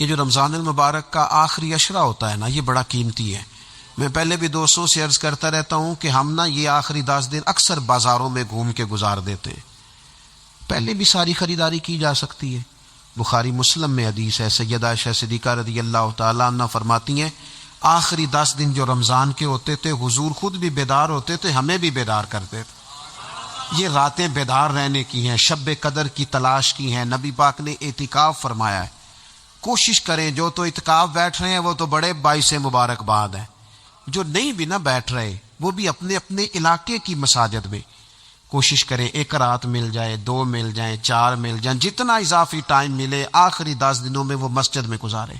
یہ جو رمضان المبارک کا آخری عشرہ ہوتا ہے نا، یہ بڑا قیمتی ہے۔ میں پہلے بھی دوستوں سے عرض کرتا رہتا ہوں کہ ہم نا یہ آخری 10 دن اکثر بازاروں میں گھوم کے گزار دیتے ہیں۔ پہلے بھی ساری خریداری کی جا سکتی ہے۔ بخاری مسلم میں حدیث ہے، سیدہ عائشہ صدیقہ رضی اللہ تعالیٰ عنہ فرماتی ہیں آخری 10 دن جو رمضان کے ہوتے تھے حضور خود بھی بیدار ہوتے تھے، ہمیں بھی بیدار کرتے تھے۔ یہ راتیں بیدار رہنے کی ہیں، شب قدر کی تلاش کی ہیں۔ نبی پاک نے اعتکاف فرمایا ہے، کوشش کریں، جو تو اعتکاف بیٹھ رہے ہیں وہ تو بڑے باعث مبارکباد ہیں، جو نہیں بھی نہ بیٹھ رہے وہ بھی اپنے اپنے علاقے کی مساجد میں کوشش کریں، 1 رات مل جائے، 2 مل جائیں، 4 مل جائیں، جتنا اضافی ٹائم ملے آخری 10 دنوں میں وہ مسجد میں گزاریں۔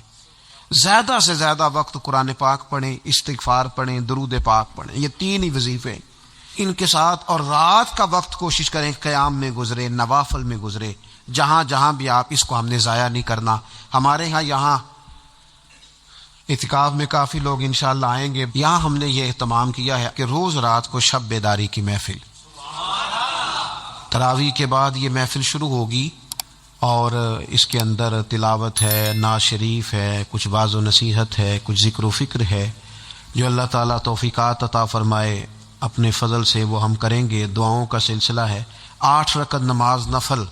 زیادہ سے زیادہ وقت قرآن پاک پڑھیں، استغفار پڑھیں، درود پاک پڑھیں، یہ 3 ہی وظیفے ان کے ساتھ۔ اور رات کا وقت کوشش کریں قیام میں گزرے، نوافل میں گزرے، جہاں جہاں بھی آپ، اس کو ہم نے ضائع نہیں کرنا۔ ہمارے یہاں اعتکاف میں کافی لوگ انشاءاللہ آئیں گے۔ یہاں ہم نے یہ اہتمام کیا ہے کہ روز رات کو شب بیداری کی محفل، تراویح کے بعد یہ محفل شروع ہوگی، اور اس کے اندر تلاوت ہے، نعت شریف ہے، کچھ واعظ و نصیحت ہے، کچھ ذکر و فکر ہے، جو اللہ تعالیٰ توفیقات عطا فرمائے اپنے فضل سے وہ ہم کریں گے۔ دعاؤں کا سلسلہ ہے، 8 رکعت نماز نفل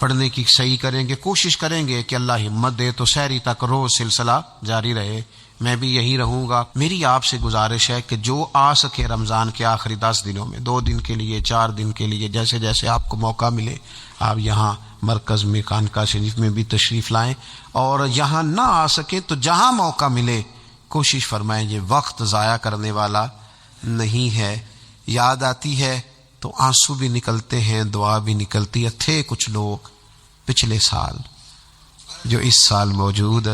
پڑھنے کی صحیح کریں گے، کوشش کریں گے کہ اللہ ہمت دے تو سحری تک روز سلسلہ جاری رہے۔ میں بھی یہی رہوں گا۔ میری آپ سے گزارش ہے کہ جو آ سکے رمضان کے آخری 10 دنوں میں، 2 دن کے لیے، 4 دن کے لیے، جیسے جیسے آپ کو موقع ملے، آپ یہاں مرکز میں خانقاہ شریف میں بھی تشریف لائیں، اور یہاں نہ آ سکے تو جہاں موقع ملے کوشش فرمائیں۔ یہ وقت ضائع کرنے والا نہیں ہے۔ یاد آتی ہے تو آنسو بھی نکلتے ہیں، دعا بھی نکلتی ہے۔ تھے کچھ لوگ پچھلے سال جو اس سال موجود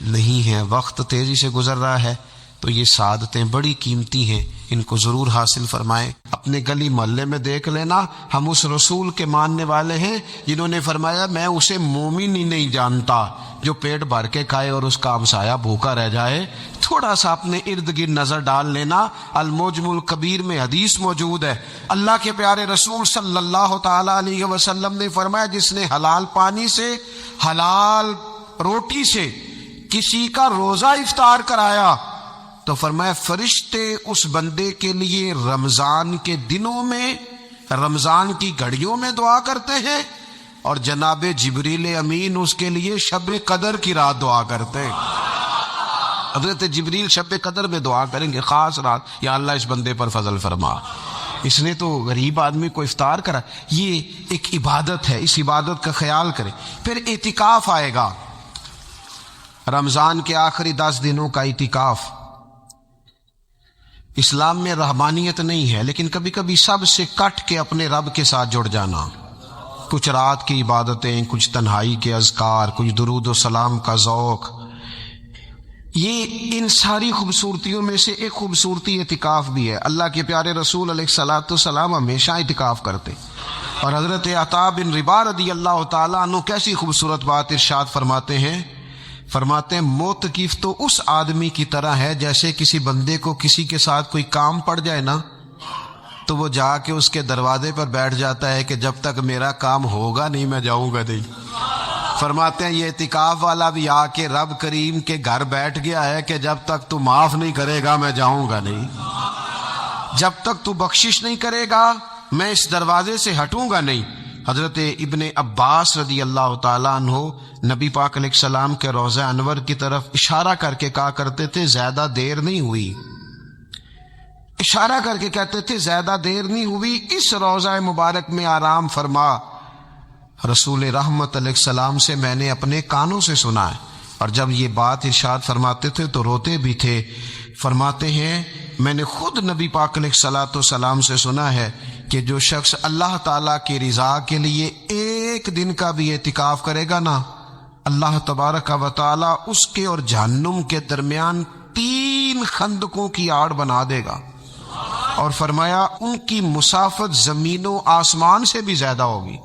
نہیں ہیں، وقت تیزی سے گزر رہا ہے، تو یہ سعادتیں بڑی قیمتی ہیں، ان کو ضرور حاصل فرمائیں۔ اپنے گلی محلے میں دیکھ لینا، ہم اس رسول کے ماننے والے ہیں جنہوں نے فرمایا میں اسے مومن ہی نہیں جانتا جو پیٹ بھر کے کھائے اور اس کا ہمسایہ بھوکا رہ جائے۔ تھوڑا سا اپنے ارد گرد نظر ڈال لینا۔ المعجم الکبیر میں حدیث موجود ہے، اللہ کے پیارے رسول صلی اللہ تعالی علیہ وسلم نے فرمایا جس نے حلال پانی سے، حلال روٹی سے کسی کا روزہ افطار کرایا تو فرمایا فرشتے اس بندے کے لیے رمضان کے دنوں میں، رمضان کی گھڑیوں میں دعا کرتے ہیں، اور جناب جبریل امین اس کے لیے شب قدر کی رات دعا کرتے ہیں۔ حضرت جبریل شب قدر میں دعا کریں گے، خاص رات، یا اللہ اس بندے پر فضل فرما، اس نے تو غریب آدمی کو افطار کرا۔ یہ ایک عبادت ہے، اس عبادت کا خیال کریں۔ پھر اعتکاف آئے گا، رمضان کے آخری 10 دنوں کا اعتکاف۔ اسلام میں رحمانیت نہیں ہے، لیکن کبھی کبھی سب سے کٹ کے اپنے رب کے ساتھ جڑ جانا، کچھ رات کی عبادتیں، کچھ تنہائی کے اذکار، کچھ درود و سلام کا ذوق، یہ ان ساری خوبصورتیوں میں سے ایک خوبصورتی اعتکاف بھی ہے۔ اللہ کے پیارے رسول علیہ الصلوۃ والسلام ہمیشہ اعتکاف کرتے، اور حضرت عطا بن رباح رضی اللہ تعالیٰ عنہ کیسی خوبصورت بات ارشاد فرماتے ہیں، فرماتے ہیں معتکف تو اس آدمی کی طرح ہے جیسے کسی بندے کو کسی کے ساتھ کوئی کام پڑ جائے نا تو وہ جا کے اس کے دروازے پر بیٹھ جاتا ہے کہ جب تک میرا کام ہوگا نہیں میں جاؤں گا نہیں۔ فرماتے ہیں یہ اعتکاف والا بھی آ کے رب کریم کے گھر بیٹھ گیا ہے کہ جب تک تو معاف نہیں کرے گا میں جاؤں گا نہیں، جب تک تو بخشش نہیں کرے گا میں اس دروازے سے ہٹوں گا نہیں۔ حضرت ابن عباس رضی اللہ تعالیٰ عنہ نبی پاک علیہ السلام کے روضہ انور کی طرف اشارہ کر کے کہا کرتے تھے زیادہ دیر نہیں ہوئی، اشارہ کر کے کہتے تھے زیادہ دیر نہیں ہوئی، اس روضہ مبارک میں آرام فرما۔ رسول رحمت علیہ السلام سے میں نے اپنے کانوں سے سنا ہے، اور جب یہ بات ارشاد فرماتے تھے تو روتے بھی تھے۔ فرماتے ہیں میں نے خود نبی پاک علیہ الصلوۃ والسلام سے سنا ہے کہ جو شخص اللہ تعالیٰ کی رضا کے لیے ایک دن کا بھی اعتکاف کرے گا نا، اللہ تبارک و تعالیٰ اس کے اور جہنم کے درمیان 3 خندقوں کی آڑ بنا دے گا، اور فرمایا ان کی مسافت زمین و آسمان سے بھی زیادہ ہوگی۔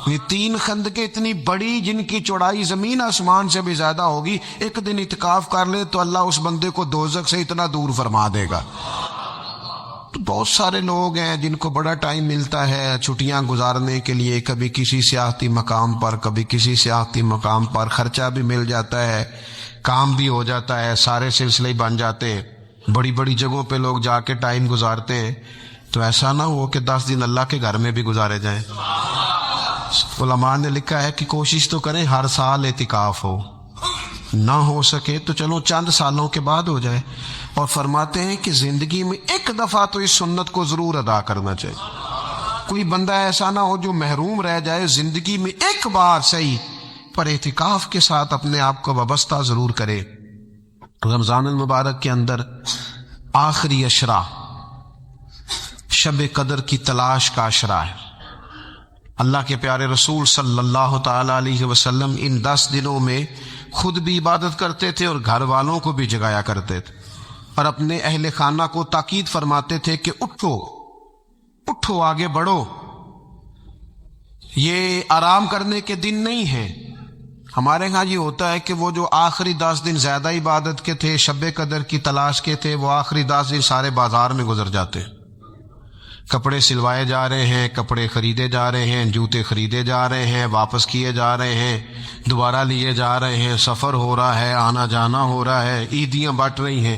یہ 3 خندقیں اتنی بڑی جن کی چوڑائی زمین آسمان سے بھی زیادہ ہوگی، ایک دن اعتکاف کر لے تو اللہ اس بندے کو دوزخ سے اتنا دور فرما دے گا۔ تو بہت سارے لوگ ہیں جن کو بڑا ٹائم ملتا ہے چھٹیاں گزارنے کے لیے، کبھی کسی سیاحتی مقام پر، کبھی کسی سیاحتی مقام پر، خرچہ بھی مل جاتا ہے، کام بھی ہو جاتا ہے، سارے سلسلے بن جاتے ہیں، بڑی بڑی جگہوں پہ لوگ جا کے ٹائم گزارتے ہیں۔ تو ایسا نہ ہو کہ 10 دن اللہ کے گھر میں بھی گزارے جائیں۔ علماء نے لکھا ہے کہ کوشش تو کریں ہر سال اعتکاف ہو، نہ ہو سکے تو چلو چند سالوں کے بعد ہو جائے، اور فرماتے ہیں کہ زندگی میں ایک دفعہ تو اس سنت کو ضرور ادا کرنا چاہیے۔ کوئی بندہ ایسا نہ ہو جو محروم رہ جائے، زندگی میں ایک بار صحیح پر اعتکاف کے ساتھ اپنے آپ کو وابستہ ضرور کرے۔ رمضان المبارک کے اندر آخری عشرہ شب قدر کی تلاش کا عشرہ ہے۔ اللہ کے پیارے رسول صلی اللہ تعالی علیہ وسلم ان 10 دنوں میں خود بھی عبادت کرتے تھے اور گھر والوں کو بھی جگایا کرتے تھے، اور اپنے اہل خانہ کو تاکید فرماتے تھے کہ اٹھو اٹھو، آگے بڑھو، یہ آرام کرنے کے دن نہیں ہیں۔ ہمارے ہاں یہ ہوتا ہے کہ وہ جو آخری 10 دن زیادہ عبادت کے تھے، شب قدر کی تلاش کے تھے، وہ آخری 10 دن سارے بازار میں گزر جاتے، کپڑے سلوائے جا رہے ہیں، کپڑے خریدے جا رہے ہیں، جوتے خریدے جا رہے ہیں، واپس کیے جا رہے ہیں، دوبارہ لیے جا رہے ہیں، سفر ہو رہا ہے، آنا جانا ہو رہا ہے، عیدیاں بٹ رہی ہیں۔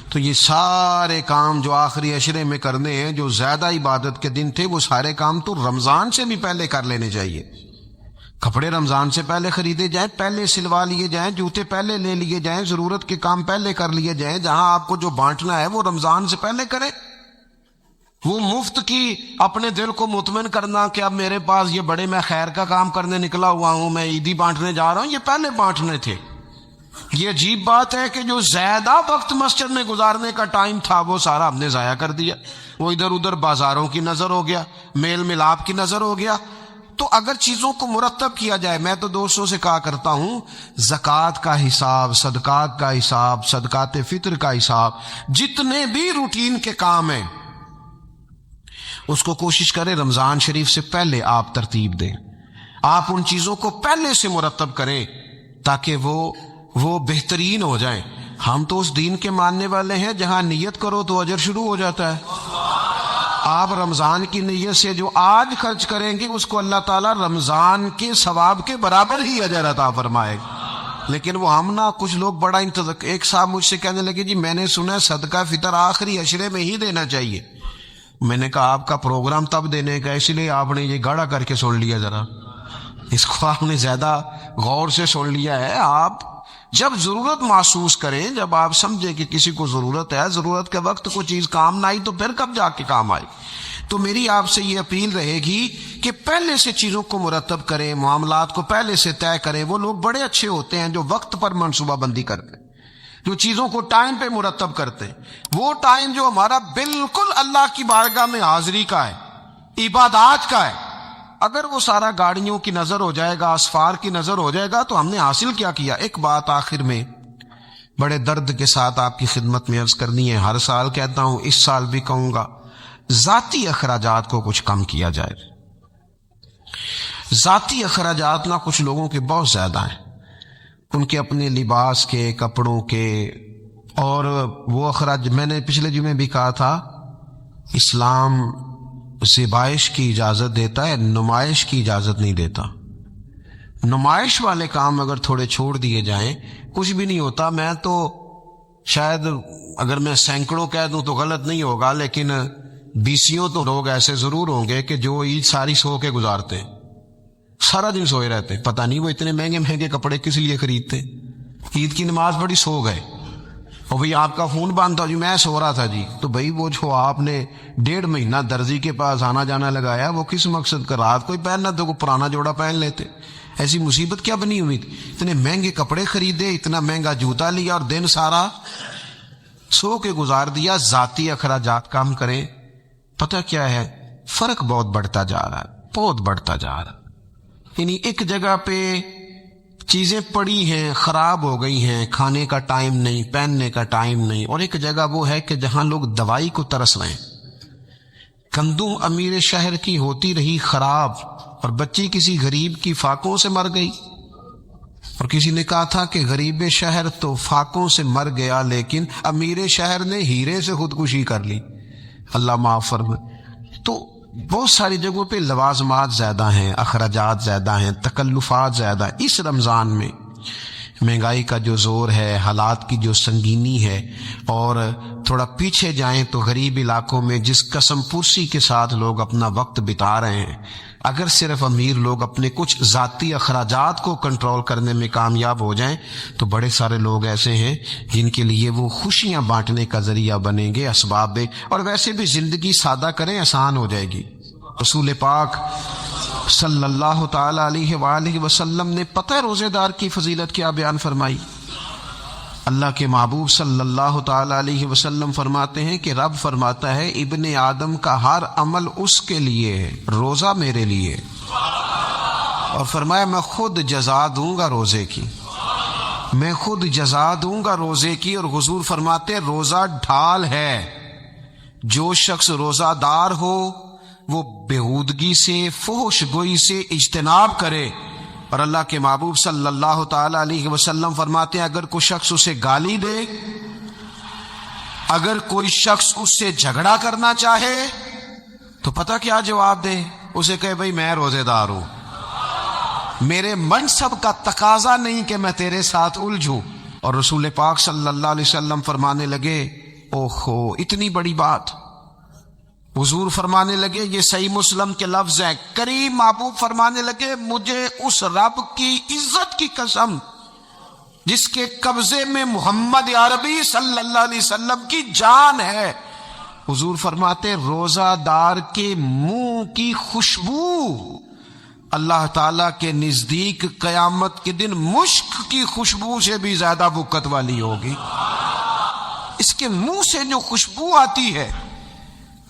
تو یہ سارے کام جو آخری عشرے میں کرنے ہیں، جو زیادہ عبادت کے دن تھے، وہ سارے کام تو رمضان سے بھی پہلے کر لینے چاہیے۔ کپڑے رمضان سے پہلے خریدے جائیں، پہلے سلوا لیے جائیں، جوتے پہلے لے لیے جائیں، ضرورت کے کام پہلے کر لیے جائیں۔ جہاں آپ کو جو بانٹنا ہے وہ رمضان سے پہلے کریں۔ وہ مفت کی اپنے دل کو مطمئن کرنا کہ اب میرے پاس یہ بڑے میں خیر کا کام کرنے نکلا ہوا ہوں، میں عیدی بانٹنے جا رہا ہوں، یہ پہلے بانٹنے تھے۔ یہ عجیب بات ہے کہ جو زیادہ وقت مسجد میں گزارنے کا ٹائم تھا وہ سارا ہم نے ضائع کر دیا، وہ ادھر ادھر بازاروں کی نظر ہو گیا، میل ملاپ کی نظر ہو گیا۔ تو اگر چیزوں کو مرتب کیا جائے، میں تو دوستوں سے کہا کرتا ہوں، زکوٰۃ کا حساب، صدقات کا حساب، صدقات فطر کا حساب، جتنے بھی روٹین کے کام ہیں اس کو کوشش کریں رمضان شریف سے پہلے آپ ترتیب دیں، آپ ان چیزوں کو پہلے سے مرتب کریں تاکہ وہ بہترین ہو جائیں۔ ہم تو اس دین کے ماننے والے ہیں جہاں نیت کرو تو اجر شروع ہو جاتا ہے۔ آپ رمضان کی نیت سے جو آج خرچ کریں گے اس کو اللہ تعالیٰ رمضان کے ثواب کے برابر ہی اجر عطا فرمائے گا۔ لیکن وہ ہم نہ، کچھ لوگ بڑا ایک صاحب مجھ سے کہنے لگے، جی میں نے سنا صدقہ فطر آخری عشرے میں ہی دینا چاہیے۔ میں نے کہا آپ کا پروگرام تب دینے کا، اس لیے آپ نے یہ گاڑا کر کے سن لیا، ذرا اس کو آپ نے زیادہ غور سے سن لیا ہے۔ آپ جب ضرورت محسوس کریں، جب آپ سمجھیں کہ کسی کو ضرورت ہے، ضرورت کے وقت کوئی چیز کام نہ آئی تو پھر کب جا کے کام آئی۔ تو میری آپ سے یہ اپیل رہے گی کہ پہلے سے چیزوں کو مرتب کریں، معاملات کو پہلے سے طے کریں۔ وہ لوگ بڑے اچھے ہوتے ہیں جو وقت پر منصوبہ بندی کرتے ہیں، جو چیزوں کو ٹائم پہ مرتب کرتے ہیں۔ وہ ٹائم جو ہمارا بالکل اللہ کی بارگاہ میں حاضری کا ہے، عبادات کا ہے، اگر وہ سارا گاڑیوں کی نظر ہو جائے گا، اسفار کی نظر ہو جائے گا تو ہم نے حاصل کیا کیا۔ ایک بات آخر میں بڑے درد کے ساتھ آپ کی خدمت میں عرض کرنی ہے، ہر سال کہتا ہوں، اس سال بھی کہوں گا، ذاتی اخراجات کو کچھ کم کیا جائے۔ ذاتی اخراجات نہ کچھ لوگوں کے بہت زیادہ ہیں، ان کے اپنے لباس کے، کپڑوں کے، اور وہ اخراج میں نے پچھلے جمعے بھی کہا تھا، اسلام زیبائش کی اجازت دیتا ہے، نمائش کی اجازت نہیں دیتا۔ نمائش والے کام اگر تھوڑے چھوڑ دیے جائیں کچھ بھی نہیں ہوتا۔ میں تو شاید اگر میں سینکڑوں کہہ دوں تو غلط نہیں ہوگا، لیکن 20 تو لوگ ایسے ضرور ہوں گے کہ جو عید ساری سو کے گزارتے ہیں، سارا دن سوئے رہتے ہیں۔ پتہ نہیں وہ اتنے مہنگے مہنگے کپڑے کس لیے خریدتے، عید کی نماز پڑھی سو گئے، اور بھئی آپ کا فون بند تھا، جی میں سو رہا تھا جی، تو بھئی وہ جو آپ نے 1.5 مہینہ درزی کے پاس آنا جانا لگایا وہ کس مقصد کا؟ رات کوئی پہننا تو کوئی پرانا جوڑا پہن لیتے۔ ایسی مصیبت کیا بنی ہوئی تھی؟ اتنے مہنگے کپڑے خریدے، اتنا مہنگا جوتا لیا اور دن سارا سو کے گزار دیا۔ ذاتی اخراجات کم کریں۔ پتہ کیا ہے، فرق بہت بڑھتا جا رہا ہے، بہت بڑھتا جا رہا ہے۔ یعنی ایک جگہ پہ چیزیں پڑی ہیں، خراب ہو گئی ہیں، کھانے کا ٹائم نہیں، پہننے کا ٹائم نہیں، اور ایک جگہ وہ ہے کہ جہاں لوگ دوائی کو ترس رہے ہیں۔ گندم امیر شہر کی ہوتی رہی خراب، اور بچی کسی غریب کی فاقوں سے مر گئی، اور کسی نے کہا تھا کہ غریب شہر تو فاقوں سے مر گیا لیکن امیر شہر نے ہیرے سے خودکشی کر لی۔ اللہ معاف فرمائے۔ تو بہت ساری جگہوں پہ لوازمات زیادہ ہیں، اخراجات زیادہ ہیں، تکلفات زیادہ ہیں۔ اس رمضان میں مہنگائی کا جو زور ہے، حالات کی جو سنگینی ہے، اور تھوڑا پیچھے جائیں تو غریب علاقوں میں جس قسم پرسی کے ساتھ لوگ اپنا وقت بتا رہے ہیں، اگر صرف امیر لوگ اپنے کچھ ذاتی اخراجات کو کنٹرول کرنے میں کامیاب ہو جائیں تو بڑے سارے لوگ ایسے ہیں جن کے لیے وہ خوشیاں بانٹنے کا ذریعہ بنیں گے، اسباب۔ اور ویسے بھی زندگی سادہ کریں، آسان ہو جائے گی۔ رسول پاک صلی اللہ تعالی علیہ وآلہ وسلم نے پتہ ہے روزے دار کی فضیلت کیا بیان فرمائی؟ اللہ کے محبوب صلی اللہ تعالی علیہ وسلم فرماتے ہیں کہ رب فرماتا ہے ابن آدم کا ہر عمل اس کے لیے ہے، روزہ میرے لیے، اور فرمایا میں خود جزا دوں گا روزے کی، میں خود جزا دوں گا روزے کی۔ اور حضور فرماتے ہیں روزہ ڈھال ہے، جو شخص روزہ دار ہو وہ بےہودگی سے، فحش گوئی سے اجتناب کرے۔ اور اللہ کے محبوب صلی اللہ تعالی علیہ وسلم فرماتے ہیں اگر کوئی شخص اسے گالی دے، اگر کوئی شخص اس سے جھگڑا کرنا چاہے تو پتہ کیا جواب دے؟ اسے کہے بھئی میں روزے دار ہوں، میرے منصب کا تقاضا نہیں کہ میں تیرے ساتھ الجھوں۔ اور رسول پاک صلی اللہ علیہ وسلم فرمانے لگے اوہو اتنی بڑی بات۔ حضور فرمانے لگے، یہ صحیح مسلم کے لفظ ہیں، کریم محبوب فرمانے لگے مجھے اس رب کی عزت کی قسم جس کے قبضے میں محمد عربی صلی اللہ علیہ وسلم کی جان ہے، حضور فرماتے روزہ دار کے منہ کی خوشبو اللہ تعالیٰ کے نزدیک قیامت کے دن مشک کی خوشبو سے بھی زیادہ بکت والی ہوگی۔ اس کے منہ سے جو خوشبو آتی ہے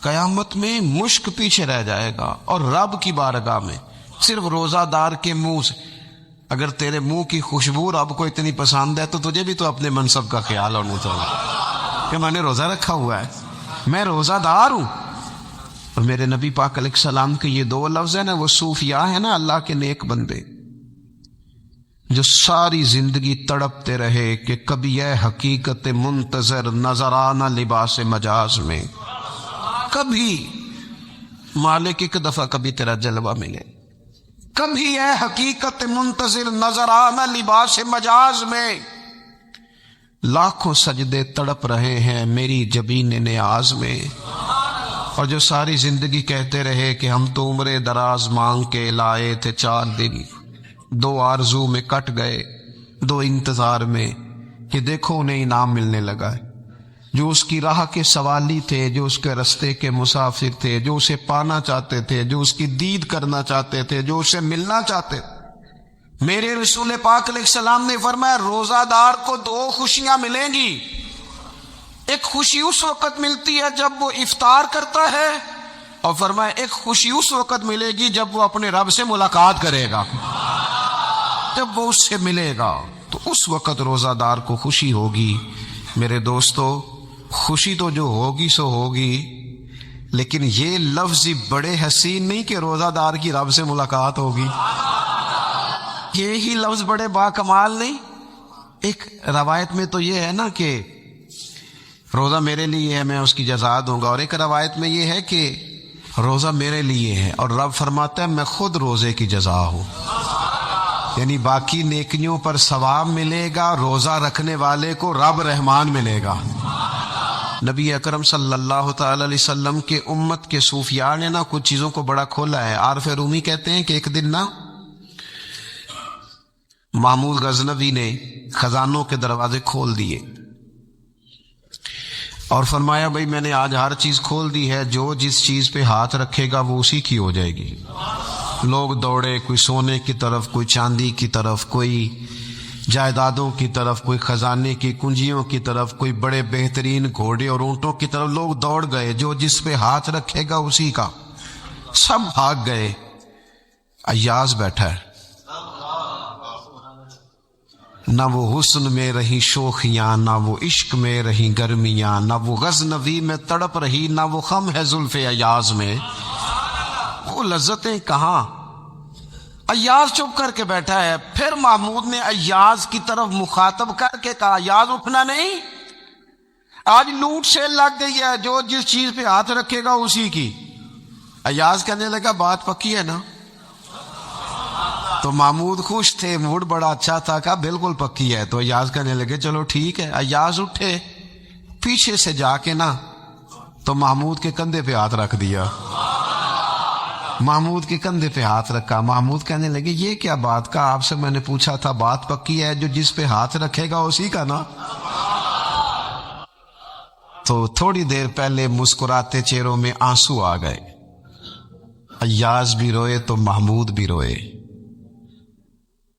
قیامت میں مشک پیچھے رہ جائے گا، اور رب کی بارگاہ میں صرف روزہ دار کے منہ سے، اگر تیرے منہ کی خوشبو رب کو اتنی پسند ہے تو تجھے بھی تو اپنے منصب کا خیال ہونا چاہیے کہ میں نے روزہ رکھا ہوا ہے، میں روزہ دار ہوں۔ اور میرے نبی پاک علیہ السلام کے یہ دو لفظ ہیں نا، وہ صوفیاء ہیں نا، اللہ کے نیک بندے جو ساری زندگی تڑپتے رہے کہ کبھی اے حقیقت منتظر نظر آنا لباس مجاز میں، کبھی مالک ایک دفعہ کبھی تیرا جلوہ ملے، کبھی اے حقیقت منتظر نظر آنا لباس مجاز میں۔ لاکھوں سجدے تڑپ رہے ہیں میری جبین نیاز میں، اور جو ساری زندگی کہتے رہے کہ ہم تو عمر دراز مانگ کے لائے تھے 4 دن، 2 آرزو میں کٹ گئے، 2 انتظار میں کہ دیکھو انہیں انعام ملنے لگا ہے۔ جو اس کی راہ کے سوالی تھے، جو اس کے رستے کے مسافر تھے، جو اسے پانا چاہتے تھے، جو اس کی دید کرنا چاہتے تھے، جو اسے ملنا چاہتے تھے، میرے رسول پاک علیہ السلام نے فرمایا روزہ دار کو 2 خوشیاں ملیں گی۔ ایک خوشی اس وقت ملتی ہے جب وہ افطار کرتا ہے، اور فرمایا ایک خوشی اس وقت ملے گی جب وہ اپنے رب سے ملاقات کرے گا، جب وہ اس سے ملے گا تو اس وقت روزہ دار کو خوشی ہوگی۔ میرے دوستو خوشی تو جو ہوگی سو ہوگی، لیکن یہ لفظ بڑے حسین نہیں کہ روزہ دار کی رب سے ملاقات ہوگی، یہی لفظ بڑے با کمال نہیں؟ ایک روایت میں تو یہ ہے نا کہ روزہ میرے لیے ہے میں اس کی جزا دوں گا، اور ایک روایت میں یہ ہے کہ روزہ میرے لیے ہے اور رب فرماتا ہے میں خود روزے کی جزا ہوں، یعنی باقی نیکیوں پر ثواب ملے گا، روزہ رکھنے والے کو رب رحمان ملے گا۔ نبی اکرم صلی اللہ تعالی علیہ وسلم کے امت کے صوفیاء نے نا کچھ چیزوں کو بڑا کھولا ہے۔ عارف رومی کہتے ہیں کہ ایک دن نا محمود غزنوی نے خزانوں کے دروازے کھول دیے اور فرمایا بھئی میں نے آج ہر چیز کھول دی ہے، جو جس چیز پہ ہاتھ رکھے گا وہ اسی کی ہو جائے گی۔ لوگ دوڑے، کوئی سونے کی طرف، کوئی چاندی کی طرف، کوئی جائیدادوں کی طرف، کوئی خزانے کی کنجیوں کی طرف، کوئی بڑے بہترین گھوڑے اور اونٹوں کی طرف، لوگ دوڑ گئے، جو جس پہ ہاتھ رکھے گا اسی کا۔ سب بھاگ گئے، ایاز بیٹھا ہے، نہ وہ حسن میں رہی شوخیاں، نہ وہ عشق میں رہی گرمیاں، نہ وہ غزنوی میں تڑپ رہی، نہ وہ خم ہے زلف ایاز میں، وہ لذتیں کہاں۔ ایاز چپ کر کے بیٹھا ہے۔ پھر محمود نے ایاز کی طرف مخاطب کر کے کہا ایاز اٹھنا نہیں؟ آج لوٹ سیل لگ گئی ہے، جو جس چیز پہ ہاتھ رکھے گا اسی کی۔ ایاز کہنے لگا بات پکی ہے نا؟ تو محمود خوش تھے، موڈ بڑا اچھا تھا، کہا بالکل پکی ہے۔ تو ایاز کہنے لگے چلو ٹھیک ہے۔ ایاز اٹھے، پیچھے سے جا کے نا تو محمود کے کندھے پہ ہاتھ رکھ دیا، محمود کے کندھے پہ ہاتھ رکھا۔ محمود کہنے لگے یہ کیا بات کا، آپ سے میں نے پوچھا تھا بات پکی ہے، جو جس پہ ہاتھ رکھے گا اسی کا نا۔ تو تھوڑی دیر پہلے مسکراتے چہروں میں آنسو آ گئے، ایاز بھی روئے تو محمود بھی روئے۔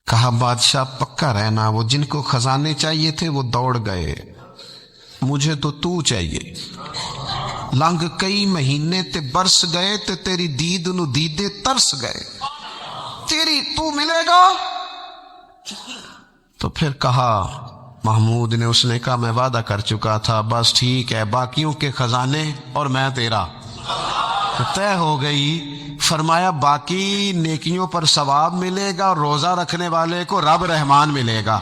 کہا بادشاہ پکا رہنا، وہ جن کو خزانے چاہیے تھے وہ دوڑ گئے، مجھے تو چاہیے۔ لنگ کئی مہینے تے برس گئے تے تیری دید نو دیدے ترس گئے، تیری تو ملے گا۔ تو پھر کہا محمود نے، اس نے کہا میں وعدہ کر چکا تھا، بس ٹھیک ہے، باقیوں کے خزانے اور میں تیرا طے ہو گئی۔ فرمایا باقی نیکیوں پر ثواب ملے گا، اور روزہ رکھنے والے کو رب رحمان ملے گا،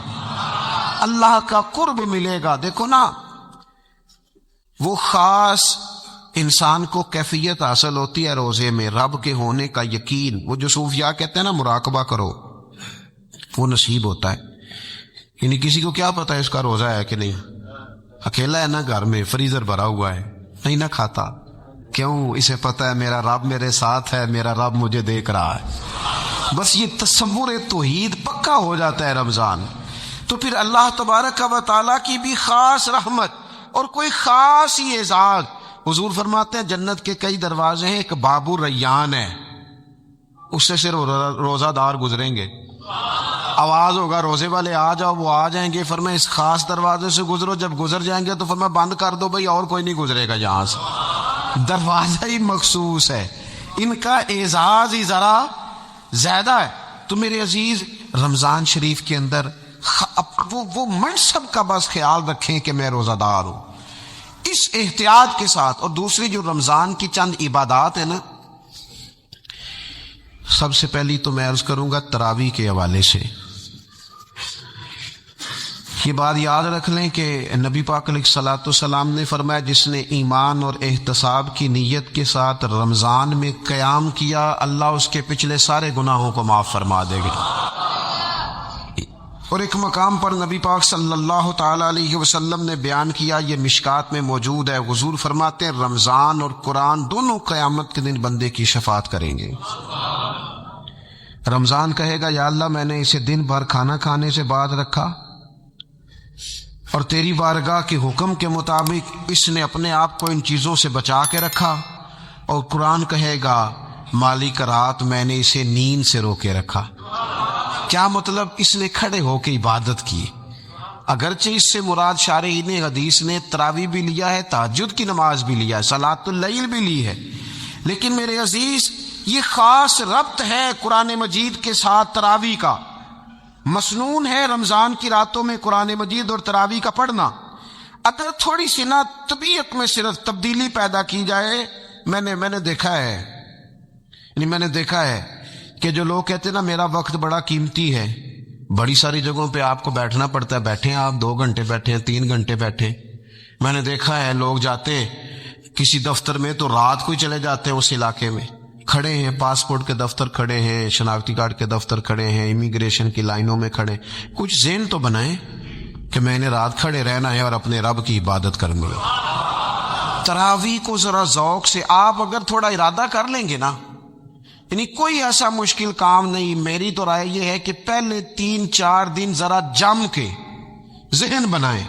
اللہ کا قرب ملے گا۔ دیکھو نا، وہ خاص انسان کو کیفیت حاصل ہوتی ہے روزے میں، رب کے ہونے کا یقین۔ وہ جو صوفیاء کہتے ہیں نا مراقبہ کرو، وہ نصیب ہوتا ہے۔ یعنی کسی کو کیا پتا ہے اس کا روزہ ہے کہ نہیں، اکیلا ہے نا گھر میں، فریزر بھرا ہوا ہے، نہیں نہ کھاتا، کیوں؟ اسے پتا ہے میرا رب میرے ساتھ ہے، میرا رب مجھے دیکھ رہا ہے۔ بس یہ تصور توحید پکا ہو جاتا ہے رمضان، تو پھر اللہ تبارک و تعالیٰ کی بھی خاص رحمت اور کوئی خاص ہی اعزاز۔ حضور فرماتے ہیں جنت کے کئی دروازے ہیں، ایک باب الریان ہے، اس سے صرف روزہ دار گزریں گے۔ آواز ہوگا روزے والے آ جاؤ، وہ آ جائیں گے، فرمایا اس خاص دروازے سے گزرو۔ جب گزر جائیں گے تو فرمایا بند کر دو بھائی، اور کوئی نہیں گزرے گا یہاں سے، دروازہ ہی مخصوص ہے، ان کا اعزاز ہی ذرا زیادہ ہے۔ تو میرے عزیز، رمضان شریف کے اندر وہ منصب کا بس خیال رکھیں کہ میں روزہ دار ہوں، اس احتیاط کے ساتھ۔ اور دوسری جو رمضان کی چند عبادات ہیں نا، سب سے پہلی تو میں عرض کروں گا تراویح کے حوالے سے۔ یہ بات یاد رکھ لیں کہ نبی پاک علیہ الصلوۃ والسلام نے فرمایا جس نے ایمان اور احتساب کی نیت کے ساتھ رمضان میں قیام کیا، اللہ اس کے پچھلے سارے گناہوں کو معاف فرما دے گا۔ اور ایک مقام پر نبی پاک صلی اللہ تعالی علیہ وسلم نے بیان کیا، یہ مشکات میں موجود ہے، حضور فرماتے ہیں رمضان اور قرآن دونوں قیامت کے دن بندے کی شفاعت کریں گے۔ رمضان کہے گا یا اللہ میں نے اسے دن بھر کھانا کھانے سے باز رکھا، اور تیری بارگاہ کے حکم کے مطابق اس نے اپنے آپ کو ان چیزوں سے بچا کے رکھا۔ اور قرآن کہے گا مالک رات میں نے اسے نیند سے روکے رکھا۔ کیا مطلب؟ اس نے کھڑے ہو کے عبادت کی۔ اگرچہ اس سے مراد شارحین حدیث نے تراویح بھی لیا ہے، تہجد کی نماز بھی لیا ہے، صلاۃ اللیل بھی لی ہے، لیکن میرے عزیز یہ خاص ربط ہے قرآن مجید کے ساتھ تراویح کا۔ مسنون ہے رمضان کی راتوں میں قرآن مجید اور تراویح کا پڑھنا۔ اگر تھوڑی سی نا طبیعت میں صرف تبدیلی پیدا کی جائے، میں نے دیکھا ہے کہ جو لوگ کہتے ہیں نا میرا وقت بڑا قیمتی ہے، بڑی ساری جگہوں پہ آپ کو بیٹھنا پڑتا ہے، بیٹھیں آپ 2 گھنٹے بیٹھیں، 3 گھنٹے بیٹھیں۔ میں نے دیکھا ہے لوگ جاتے کسی دفتر میں تو رات کو ہی چلے جاتے ہیں، اس علاقے میں کھڑے ہیں، پاسپورٹ کے دفتر کھڑے ہیں، شناختی کارڈ کے دفتر کھڑے ہیں، امیگریشن کی لائنوں میں کھڑے۔ کچھ ذہن تو بنائیں کہ میں نے رات کھڑے رہنا ہے اور اپنے رب کی عبادت کرنی ہے۔ تراویح کو ذرا ذوق سے آپ اگر تھوڑا ارادہ کر لیں گے نا، یعنی کوئی ایسا مشکل کام نہیں۔ میری تو رائے یہ ہے کہ پہلے 3-4 دن ذرا جم کے ذہن بنائیں،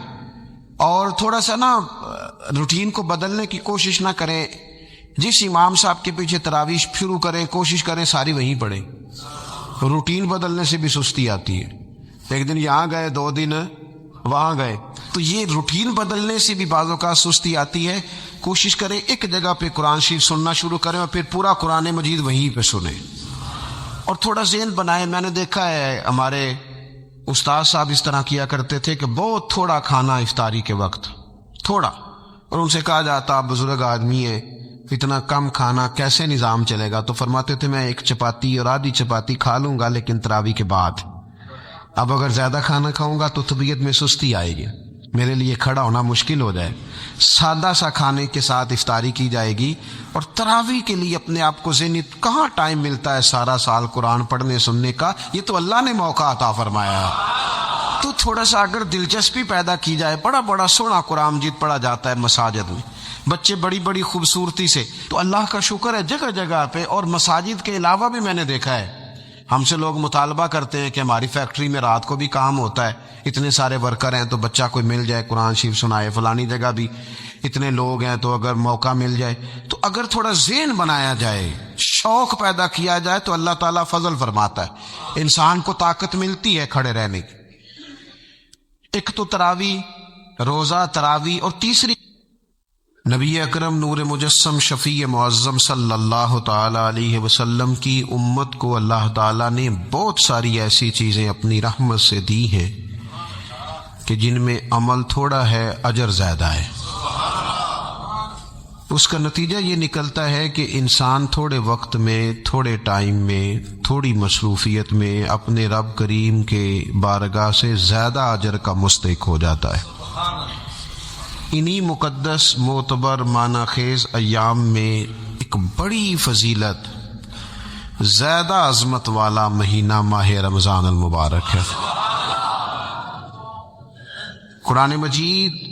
اور تھوڑا سا نا روٹین کو بدلنے کی کوشش نہ کریں۔ جس امام صاحب کے پیچھے تراویح شروع کریں، کوشش کریں ساری وہیں پڑھیں۔ روٹین بدلنے سے بھی سستی آتی ہے، ایک دن یہاں گئے 2 دن وہاں گئے، تو یہ روٹین بدلنے سے بھی بعض اوقات سستی آتی ہے۔ کوشش کریں ایک جگہ پہ قرآن شریف سننا شروع کریں اور پھر پورا قرآن مجید وہیں پہ سنیں، اور تھوڑا ذہن بنائیں۔ میں نے دیکھا ہے ہمارے استاد صاحب اس طرح کیا کرتے تھے کہ بہت تھوڑا کھانا افطاری کے وقت، تھوڑا، اور ان سے کہا جاتا آپ بزرگ آدمی ہیں، اتنا کم کھانا کیسے نظام چلے گا؟ تو فرماتے تھے میں 1 چپاتی اور آدھی چپاتی کھا لوں گا لیکن تراویح کے بعد۔ اب اگر زیادہ کھانا کھاؤں گا تو طبیعت میں سستی آئے گی، میرے لیے کھڑا ہونا مشکل ہو جائے. سادہ سا کھانے کے ساتھ افطاری کی جائے گی. اور تراویح کے لیے اپنے آپ کو ذہنی کہاں ٹائم ملتا ہے سارا سال قرآن پڑھنے سننے کا؟ یہ تو اللہ نے موقع عطا فرمایا ہے. تو تھوڑا سا اگر دلچسپی پیدا کی جائے، بڑا بڑا سونا قرآن مجید پڑھا جاتا ہے مساجد میں، بچے بڑی بڑی خوبصورتی سے، تو اللہ کا شکر ہے جگہ جگہ پہ. اور مساجد کے علاوہ بھی میں نے دیکھا ہے، ہم سے لوگ مطالبہ کرتے ہیں کہ ہماری فیکٹری میں رات کو بھی کام ہوتا ہے، اتنے سارے ورکر ہیں تو بچہ کوئی مل جائے قرآن شریف سنائے، فلانی جگہ بھی اتنے لوگ ہیں تو اگر موقع مل جائے تو اگر تھوڑا ذہن بنایا جائے، شوق پیدا کیا جائے تو اللہ تعالیٰ فضل فرماتا ہے، انسان کو طاقت ملتی ہے کھڑے رہنے کی. ایک تو تراویح، روزہ تراویح، اور تیسری نبی اکرم نور مجسم شفیع معظم صلی اللہ تعالی علیہ وسلم کی امت کو اللہ تعالیٰ نے بہت ساری ایسی چیزیں اپنی رحمت سے دی ہیں کہ جن میں عمل تھوڑا ہے اجر زیادہ ہے. اس کا نتیجہ یہ نکلتا ہے کہ انسان تھوڑے وقت میں، تھوڑے ٹائم میں، تھوڑی مصروفیت میں اپنے رب کریم کے بارگاہ سے زیادہ اجر کا مستحق ہو جاتا ہے. انہی مقدس معتبر معنی خیز ایام میں ایک بڑی فضیلت، زیادہ عظمت والا مہینہ ماہ رمضان المبارک ہے. قرآن مجید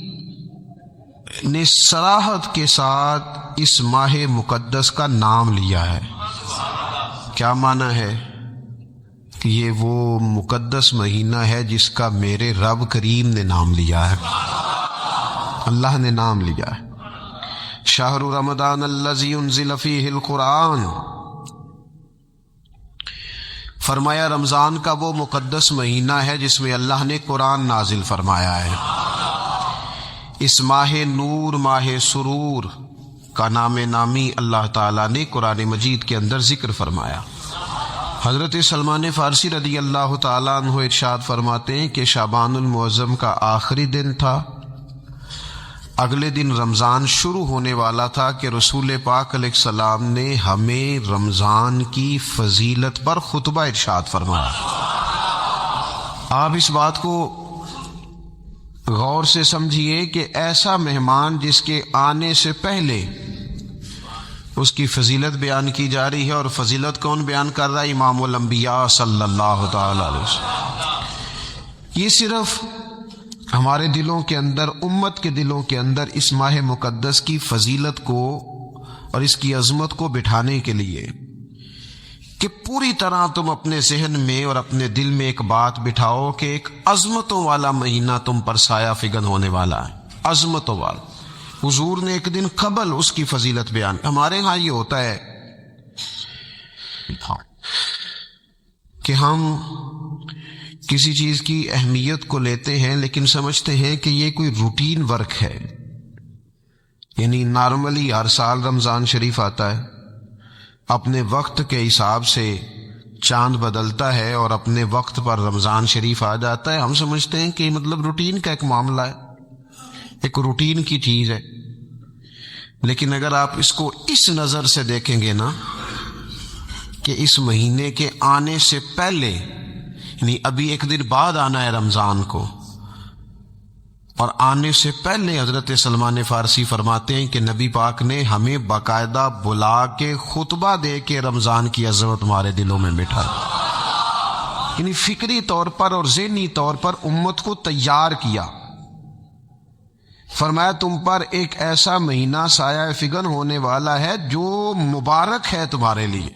نے صراحت کے ساتھ اس ماہ مقدس کا نام لیا ہے. کیا معنی ہے؟ کہ یہ وہ مقدس مہینہ ہے جس کا میرے رب کریم نے نام لیا ہے، اللہ نے نام لیا ہے. شہر رمضان الذی انزل فیہ القرآن، فرمایا رمضان کا وہ مقدس مہینہ ہے جس میں اللہ نے قرآن نازل فرمایا ہے. اس ماہ نور، ماہ سرور کا نام نامی اللہ تعالیٰ نے قرآن مجید کے اندر ذکر فرمایا. حضرت سلمان فارسی رضی اللہ تعالیٰ عنہ ارشاد فرماتے ہیں کہ شعبان المعظم کا آخری دن تھا، اگلے دن رمضان شروع ہونے والا تھا کہ رسول پاک علیہ السلام نے ہمیں رمضان کی فضیلت پر خطبہ ارشاد فرمایا. آپ اس بات کو غور سے سمجھیے کہ ایسا مہمان جس کے آنے سے پہلے اس کی فضیلت بیان کی جا رہی ہے، اور فضیلت کون بیان کر رہا ہے؟ امام الانبیاء صلی اللہ تعالی علیہ وسلم. یہ صرف ہمارے دلوں کے اندر، امت کے دلوں کے اندر اس ماہ مقدس کی فضیلت کو اور اس کی عظمت کو بٹھانے کے لیے کہ پوری طرح تم اپنے ذہن میں اور اپنے دل میں ایک بات بٹھاؤ کہ ایک عظمتوں والا مہینہ تم پر سایہ فگن ہونے والا ہے، عظمتوں والا. حضور نے ایک دن قبل اس کی فضیلت بیان. ہمارے ہاں یہ ہوتا ہے کہ ہم کسی چیز کی اہمیت کو لیتے ہیں لیکن سمجھتے ہیں کہ یہ کوئی روٹین ورک ہے. یعنی نارملی ہر سال رمضان شریف آتا ہے، اپنے وقت کے حساب سے چاند بدلتا ہے اور اپنے وقت پر رمضان شریف آ جاتا ہے. ہم سمجھتے ہیں کہ مطلب روٹین کا ایک معاملہ ہے، ایک روٹین کی چیز ہے. لیکن اگر آپ اس کو اس نظر سے دیکھیں گے نا کہ اس مہینے کے آنے سے پہلے، یعنی ابھی ایک دن بعد آنا ہے رمضان کو، اور آنے سے پہلے حضرت سلمان فارسی فرماتے ہیں کہ نبی پاک نے ہمیں باقاعدہ بلا کے خطبہ دے کے رمضان کی عظمت ہمارے دلوں میں بٹھا، یعنی فکری طور پر اور ذہنی طور پر امت کو تیار کیا. فرمایا تم پر ایک ایسا مہینہ سایہ فگن ہونے والا ہے جو مبارک ہے تمہارے لیے،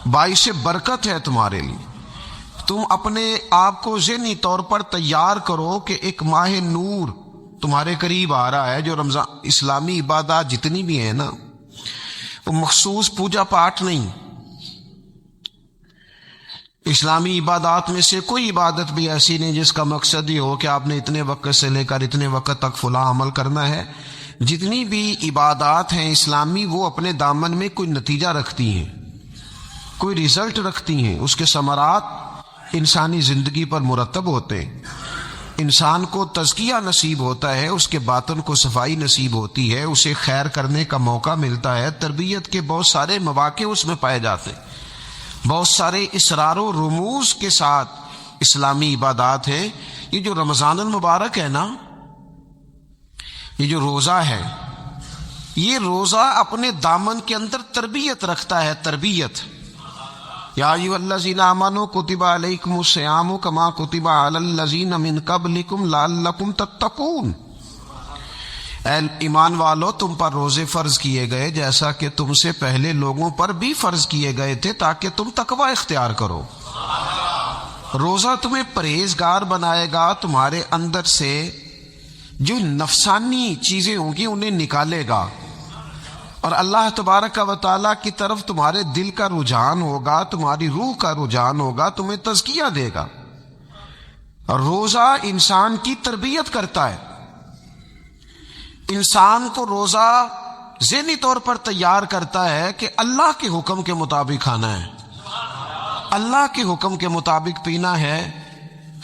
باعث برکت ہے تمہارے لیے. تم اپنے آپ کو ذہنی طور پر تیار کرو کہ ایک ماہ نور تمہارے قریب آ رہا ہے. جو رمضان، اسلامی عبادات جتنی بھی ہیں نا، وہ مخصوص پوجا پاٹ نہیں. اسلامی عبادات میں سے کوئی عبادت بھی ایسی نہیں جس کا مقصد یہ ہو کہ آپ نے اتنے وقت سے لے کر اتنے وقت تک فلاں عمل کرنا ہے. جتنی بھی عبادات ہیں اسلامی، وہ اپنے دامن میں کوئی نتیجہ رکھتی ہیں، کوئی ریزلٹ رکھتی ہیں، اس کے ثمرات انسانی زندگی پر مرتب ہوتے ہیں. انسان کو تزکیہ نصیب ہوتا ہے، اس کے باطن کو صفائی نصیب ہوتی ہے، اسے خیر کرنے کا موقع ملتا ہے. تربیت کے بہت سارے مواقع اس میں پائے جاتے ہیں. بہت سارے اسرار و رموز کے ساتھ اسلامی عبادات ہیں. یہ جو رمضان المبارک ہے نا، یہ جو روزہ ہے، یہ روزہ اپنے دامن کے اندر تربیت رکھتا ہے، تربیت۔ یا ایھا الذین آمنوا کتب علیکم الصیام کما کتب علی الذین من قبلکم لعلکم تتقون۔ اے ایمان والو، تم پر روزے فرض کیے گئے جیسا کہ تم سے پہلے لوگوں پر بھی فرض کیے گئے تھے تاکہ تم تقوی اختیار کرو۔ روزہ تمہیں پرہیزگار بنائے گا، تمہارے اندر سے جو نفسانی چیزیں ہوں گی انہیں نکالے گا، اور اللہ تبارک و تعالیٰ کی طرف تمہارے دل کا رجحان ہوگا، تمہاری روح کا رجحان ہوگا، تمہیں تزکیہ دے گا۔ اور روزہ انسان کی تربیت کرتا ہے، انسان کو روزہ ذہنی طور پر تیار کرتا ہے کہ اللہ کے حکم کے مطابق کھانا ہے، اللہ کے حکم کے مطابق پینا ہے۔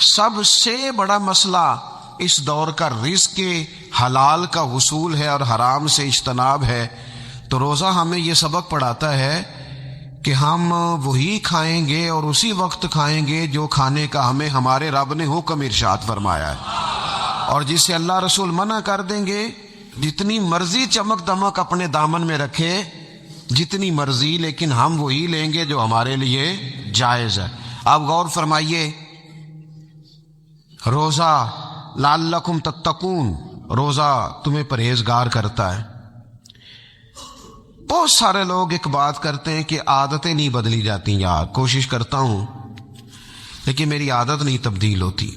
سب سے بڑا مسئلہ اس دور کا رزق کے حلال کا حصول ہے اور حرام سے اجتناب ہے۔ تو روزہ ہمیں یہ سبق پڑھاتا ہے کہ ہم وہی کھائیں گے اور اسی وقت کھائیں گے جو کھانے کا ہمیں ہمارے رب نے حکم ارشاد فرمایا ہے، اور جس سے اللہ رسول منع کر دیں گے جتنی مرضی چمک دمک اپنے دامن میں رکھے، جتنی مرضی، لیکن ہم وہی لیں گے جو ہمارے لیے جائز ہے۔ آپ غور فرمائیے، روزہ لعلکم تتقون، روزہ تمہیں پرہیزگار کرتا ہے۔ بہت سارے لوگ ایک بات کرتے ہیں کہ عادتیں نہیں بدلی جاتی، یار کوشش کرتا ہوں لیکن میری عادت نہیں تبدیل ہوتی۔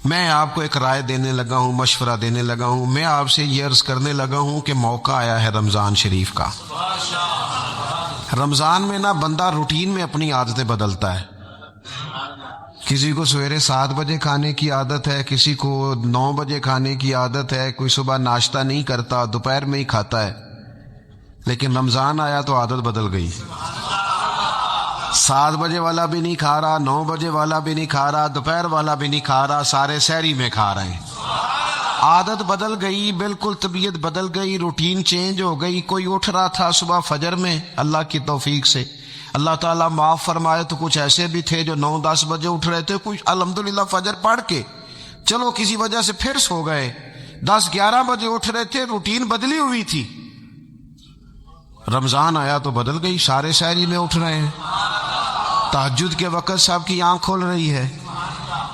میں آپ کو ایک رائے دینے لگا ہوں، مشورہ دینے لگا ہوں، میں آپ سے یہ عرض کرنے لگا ہوں کہ موقع آیا ہے رمضان شریف کا۔ رمضان میں نا بندہ روٹین میں اپنی عادتیں بدلتا ہے۔ کسی کو سویرے 7 بجے کھانے کی عادت ہے، کسی کو 9 بجے کھانے کی عادت ہے، کوئی صبح ناشتہ نہیں کرتا، دوپہر میں ہی کھاتا ہے۔ لیکن رمضان آیا تو عادت بدل گئی، 7 بجے والا بھی نہیں کھا رہا، 9 بجے والا بھی نہیں کھا رہا، دوپہر والا بھی نہیں کھا رہا، سارے سحری میں کھا رہے ہیں۔ عادت بدل گئی، بالکل طبیعت بدل گئی، روٹین چینج ہو گئی۔ کوئی اٹھ رہا تھا صبح فجر میں، اللہ کی توفیق سے اللہ تعالیٰ معاف فرمائے تو کچھ ایسے بھی تھے جو 9-10 بجے اٹھ رہے تھے، کچھ الحمدللہ فجر پڑھ کے چلو کسی وجہ سے پھر سو گئے، 10-11 بجے اٹھ رہے تھے، روٹین بدلی ہوئی تھی۔ رمضان آیا تو بدل گئی، سارے سحری میں اٹھ رہے ہیں، تہجد کے وقت سب کی آنکھ کھول رہی ہے،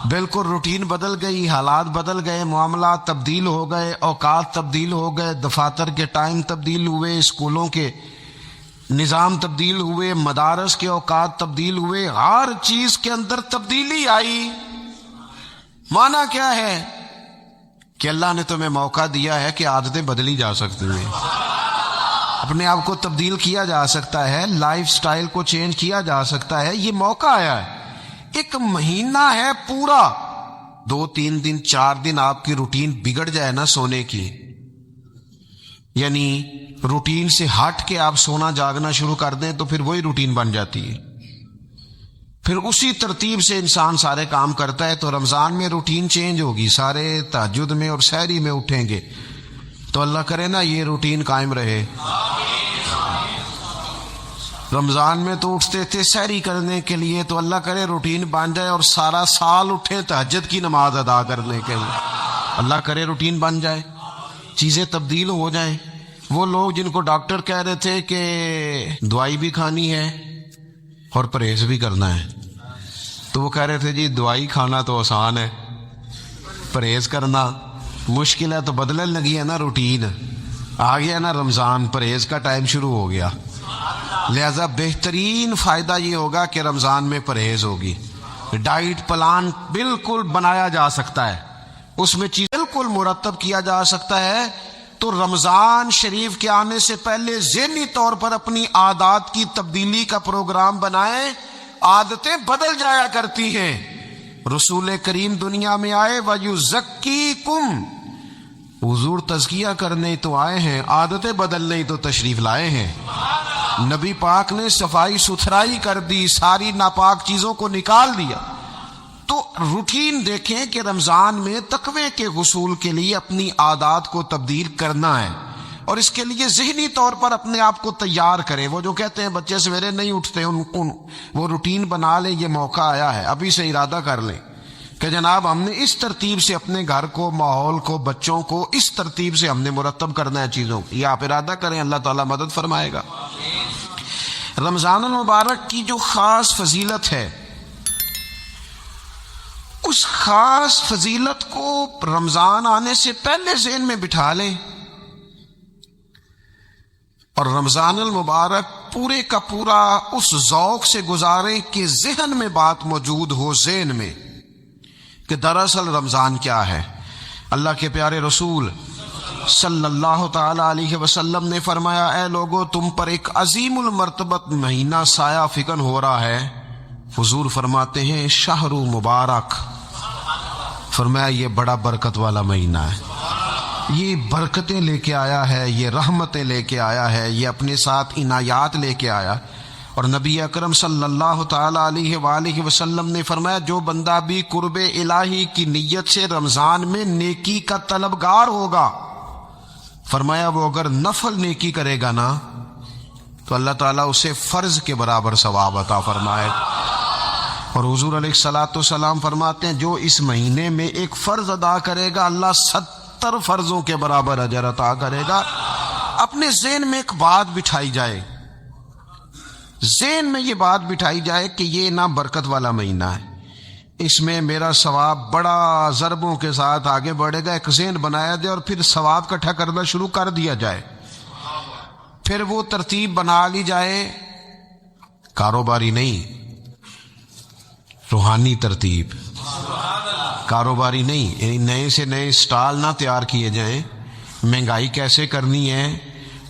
بالکل روٹین بدل گئی، حالات بدل گئے، معاملات تبدیل ہو گئے، اوقات تبدیل ہو گئے، دفاتر کے ٹائم تبدیل ہوئے، اسکولوں کے نظام تبدیل ہوئے، مدارس کے اوقات تبدیل ہوئے، ہر چیز کے اندر تبدیلی آئی۔ معنی کیا ہے کہ اللہ نے تمہیں موقع دیا ہے کہ عادتیں بدلی جا سکتی ہیں، اپنے آپ کو تبدیل کیا جا سکتا ہے، لائف سٹائل کو چینج کیا جا سکتا ہے۔ یہ موقع آیا ہے، ایک مہینہ ہے پورا، 2-3 دن 4 دن آپ کی روٹین بگڑ جائے نا سونے کی، یعنی روٹین سے ہٹ کے آپ سونا جاگنا شروع کر دیں تو پھر وہی روٹین بن جاتی ہے، پھر اسی ترتیب سے انسان سارے کام کرتا ہے۔ تو رمضان میں روٹین چینج ہوگی، سارے تہجد میں اور سحری میں اٹھیں گے، تو اللہ کرے نا یہ روٹین قائم رہے۔ رمضان میں تو اٹھتے تھے سحری کرنے کے لیے، تو اللہ کرے روٹین بن جائے اور سارا سال اٹھے تہجد کی نماز ادا کرنے کے لیے، اللہ کرے روٹین بن جائے، چیزیں تبدیل ہو جائیں۔ وہ لوگ جن کو ڈاکٹر کہہ رہے تھے کہ دوائی بھی کھانی ہے اور پرہیز بھی کرنا ہے، تو وہ کہہ رہے تھے جی دوائی کھانا تو آسان ہے، پرہیز کرنا مشکل ہے، تو بدلنے لگی ہے نا روٹین، آ گیا نا رمضان، پرہیز کا ٹائم شروع ہو گیا۔ لہذا بہترین فائدہ یہ ہوگا کہ رمضان میں پرہیز ہوگی، ڈائٹ پلان بالکل بنایا جا سکتا ہے، اس میں چیز بالکل مرتب کیا جا سکتا ہے۔ تو رمضان شریف کے آنے سے پہلے ذہنی طور پر اپنی عادات کی تبدیلی کا پروگرام بنائیں، عادتیں بدل جایا کرتی ہیں۔ رسول کریم دنیا میں آئے وَيُزَكِّيكُمْ، حضور تزکیہ کرنے تو آئے ہیں، عادتیں بدلنے تو تشریف لائے ہیں۔ نبی پاک نے صفائی ستھرائی کر دی، ساری ناپاک چیزوں کو نکال دیا۔ تو روٹین دیکھیں کہ رمضان میں تقوی کے حصول کے لیے اپنی عادات کو تبدیل کرنا ہے، اور اس کے لیے ذہنی طور پر اپنے آپ کو تیار کرے۔ وہ جو کہتے ہیں بچے سویرے نہیں اٹھتے، وہ روٹین بنا لیں، یہ موقع آیا ہے، ابھی سے ارادہ کر لیں کہ جناب ہم نے اس ترتیب سے اپنے گھر کو، ماحول کو، بچوں کو اس ترتیب سے ہم نے مرتب کرنا ہے چیزوں کو. یہ آپ ارادہ کریں، اللہ تعالیٰ مدد فرمائے گا. رمضان المبارک کی جو خاص فضیلت ہے، اس خاص فضیلت کو رمضان آنے سے پہلے ذہن میں بٹھا لیں، اور رمضان المبارک پورے کا پورا اس ذوق سے گزاریں کہ ذہن میں بات موجود ہو، ذہن میں، کہ دراصل رمضان کیا ہے. اللہ کے پیارے رسول صلی اللہ تعالی علیہ وسلم نے فرمایا، اے لوگو، تم پر ایک عظیم المرتبت مہینہ سایہ فکن ہو رہا ہے. حضور فرماتے ہیں شہر مبارک، فرمایا یہ بڑا برکت والا مہینہ ہے، یہ برکتیں لے کے آیا ہے، یہ رحمتیں لے کے آیا ہے، یہ اپنے ساتھ عنایات لے کے آیا. اور نبی اکرم صلی اللہ تعالی علیہ وآلہ وسلم نے فرمایا، جو بندہ بھی قرب الہی کی نیت سے رمضان میں نیکی کا طلبگار ہوگا، فرمایا وہ اگر نفل نیکی کرے گا نا تو اللہ تعالیٰ اسے فرض کے برابر ثواب عطا فرمائے. اور حضور علیہ الصلوۃ والسلام فرماتے ہیں، جو اس مہینے میں ایک فرض ادا کرے گا، اللہ 70 فرضوں کے برابر اجر عطا کرے گا. اپنے ذہن میں ایک بات بٹھائی جائے، ذہن میں یہ بات بٹھائی جائے کہ یہ نا برکت والا مہینہ ہے، اس میں میرا ثواب بڑا ضربوں کے ساتھ آگے بڑھے گا. ایک ذہن بنایا جائے اور پھر ثواب اکٹھا کرنا شروع کر دیا جائے. پھر وہ ترتیب بنا لی جائے، کاروباری نہیں، روحانی ترتیب، کاروباری نہیں. نئے سے نئے سٹال نہ تیار کیے جائیں، مہنگائی کیسے کرنی ہے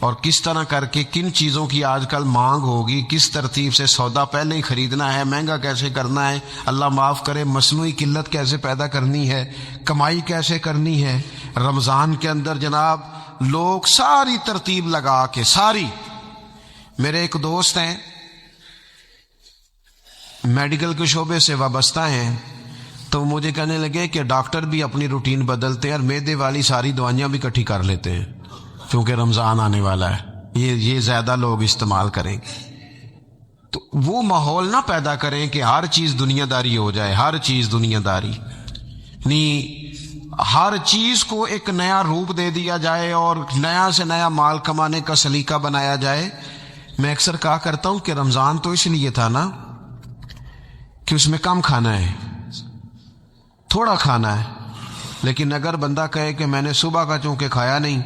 اور کس طرح کر کے کن چیزوں کی آج کل مانگ ہوگی، کس ترتیب سے سودا پہلے ہی خریدنا ہے، مہنگا کیسے کرنا ہے، اللہ معاف کرے مصنوعی قلت کیسے پیدا کرنی ہے، کمائی کیسے کرنی ہے. رمضان کے اندر جناب لوگ ساری ترتیب لگا کے، ساری. میرے ایک دوست ہیں میڈیکل کے شعبے سے وابستہ ہیں، تو مجھے کہنے لگے کہ ڈاکٹر بھی اپنی روٹین بدلتے ہیں اور معدے والی ساری دوائیاں بھی اکٹھی کر لیتے ہیں کیونکہ رمضان آنے والا ہے، یہ زیادہ لوگ استعمال کریں گے. تو وہ ماحول نہ پیدا کریں کہ ہر چیز دنیا داری ہو جائے، ہر چیز دنیا داری نہیں، ہر چیز کو ایک نیا روپ دے دیا جائے اور نیا سے نیا مال کمانے کا سلیقہ بنایا جائے. میں اکثر کہا کرتا ہوں کہ رمضان تو اس لیے تھا نا کہ اس میں کم کھانا ہے، تھوڑا کھانا ہے. لیکن اگر بندہ کہے کہ میں نے صبح کا چونکہ کھایا نہیں،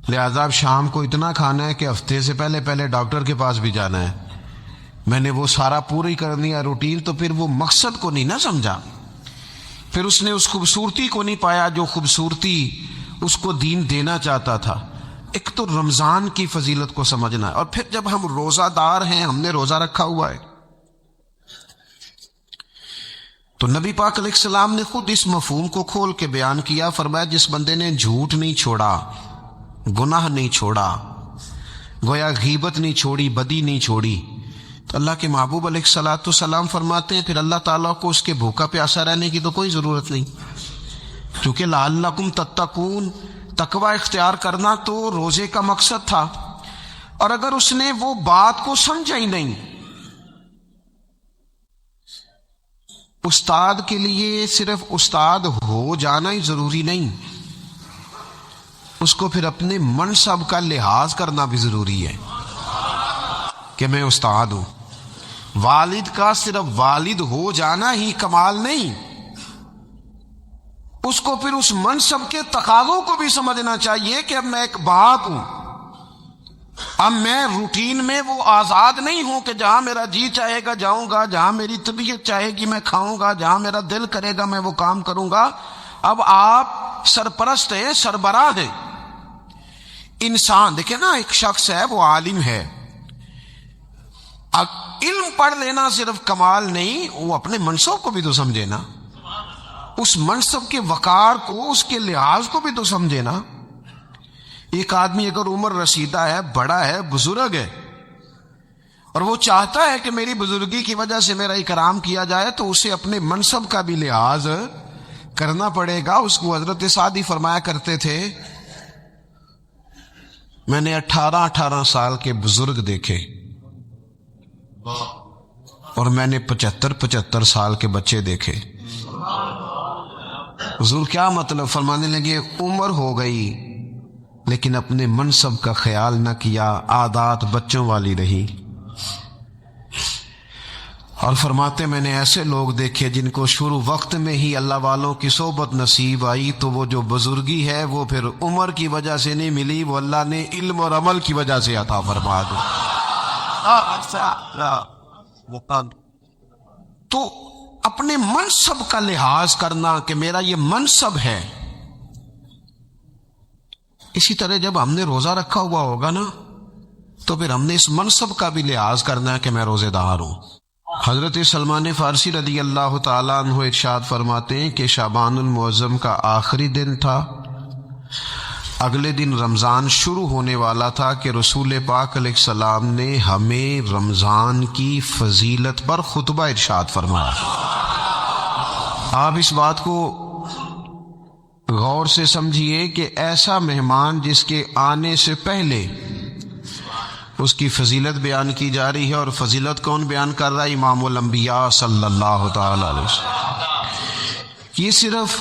لہذا اب شام کو اتنا کھانا ہے کہ ہفتے سے پہلے پہلے ڈاکٹر کے پاس بھی جانا ہے، میں نے وہ سارا پوری کرنی ہے روٹین، تو پھر وہ مقصد کو نہیں نہ سمجھا، پھر اس نے اس خوبصورتی کو نہیں پایا جو خوبصورتی اس کو دین دینا چاہتا تھا. ایک تو رمضان کی فضیلت کو سمجھنا ہے، اور پھر جب ہم روزہ دار ہیں، ہم نے روزہ رکھا ہوا ہے، تو نبی پاک علیہ السلام نے خود اس مفہوم کو کھول کے بیان کیا. فرمایا جس بندے نے جھوٹ نہیں چھوڑا، گناہ نہیں چھوڑا، گویا غیبت نہیں چھوڑی، بدی نہیں چھوڑی، تو اللہ کے محبوب علیہ الصلوۃ والسلام فرماتے ہیں پھر اللہ تعالیٰ کو اس کے بھوکا پیاسا رہنے کی تو کوئی ضرورت نہیں، کیونکہ لعلکم تتقون، تقوی اختیار کرنا تو روزے کا مقصد تھا. اور اگر اس نے وہ بات کو سمجھا ہی نہیں، استاد کے لیے صرف استاد ہو جانا ہی ضروری نہیں، اس کو پھر اپنے منصب کا لحاظ کرنا بھی ضروری ہے کہ میں استاد ہوں. والد کا صرف والد ہو جانا ہی کمال نہیں، اس کو پھر اس منصب کے تقاضوں کو بھی سمجھنا چاہیے کہ اب میں ایک باپ ہوں، اب میں روٹین میں وہ آزاد نہیں ہوں کہ جہاں میرا جی چاہے گا جاؤں گا، جہاں میری طبیعت چاہے گی میں کھاؤں گا، جہاں میرا دل کرے گا میں وہ کام کروں گا. اب آپ سرپرست ہیں، سربراہ ہیں. انسان دیکھیں نا، ایک شخص ہے وہ عالم ہے، اب علم پڑھ لینا صرف کمال نہیں، وہ اپنے منصب کو بھی تو سمجھے نا، اس منصب کے وقار کو، اس کے لحاظ کو بھی تو سمجھے نا. ایک آدمی اگر عمر رسیدہ ہے، بڑا ہے، بزرگ ہے، اور وہ چاہتا ہے کہ میری بزرگی کی وجہ سے میرا اکرام کیا جائے، تو اسے اپنے منصب کا بھی لحاظ کرنا پڑے گا. اس کو حضرت سعدی فرمایا کرتے تھے میں نے 18 سال کے بزرگ دیکھے اور میں نے 75 سال کے بچے دیکھے. حضور کیا مطلب؟ فرمانے لگے عمر ہو گئی لیکن اپنے منصب کا خیال نہ کیا، عادات بچوں والی رہی۔ اور فرماتے میں نے ایسے لوگ دیکھے جن کو شروع وقت میں ہی اللہ والوں کی صحبت نصیب آئی، تو وہ جو بزرگی ہے وہ پھر عمر کی وجہ سے نہیں ملی، وہ اللہ نے علم اور عمل کی وجہ سے عطا فرما دی۔ تو اپنے منصب کا لحاظ کرنا کہ میرا یہ منصب ہے۔ اسی طرح جب ہم نے روزہ رکھا ہوا ہوگا نا تو پھر ہم نے اس منصب کا بھی لحاظ کرنا ہے کہ میں روزے دار ہوں۔ حضرت سلمان فارسی رضی اللہ تعالیٰ عنہ ارشاد فرماتے ہیں کہ شعبان المعظم کا آخری دن تھا، اگلے دن رمضان شروع ہونے والا تھا کہ رسول پاک علیہ السلام نے ہمیں رمضان کی فضیلت پر خطبہ ارشاد فرمایا۔ آپ اس بات کو غور سے سمجھیے کہ ایسا مہمان جس کے آنے سے پہلے اس کی فضیلت بیان کی جا رہی ہے، اور فضیلت کون بیان کر رہا ہے؟ امام الانبیاء صلی اللہ تعالی علیہ وسلم۔ یہ صرف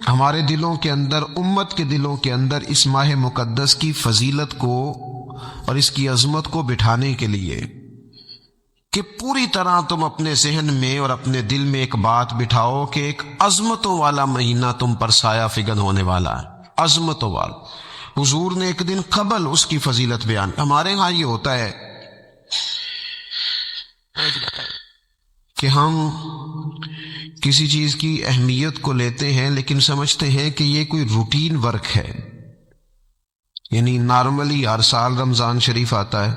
ہمارے دلوں کے اندر، امت کے دلوں کے اندر اس ماہ مقدس کی فضیلت کو اور اس کی عظمت کو بٹھانے کے لیے کہ پوری طرح تم اپنے ذہن میں اور اپنے دل میں ایک بات بٹھاؤ کہ ایک عظمتوں والا مہینہ تم پر سایہ فگن ہونے والا ہے، عظمتوں والا۔ حضور نے ایک دن قبل اس کی فضیلت بیان۔ ہمارے ہاں یہ ہوتا ہے کہ ہم کسی چیز کی اہمیت کو لیتے ہیں لیکن سمجھتے ہیں کہ یہ کوئی روٹین ورک ہے، یعنی نارملی ہر سال رمضان شریف آتا ہے،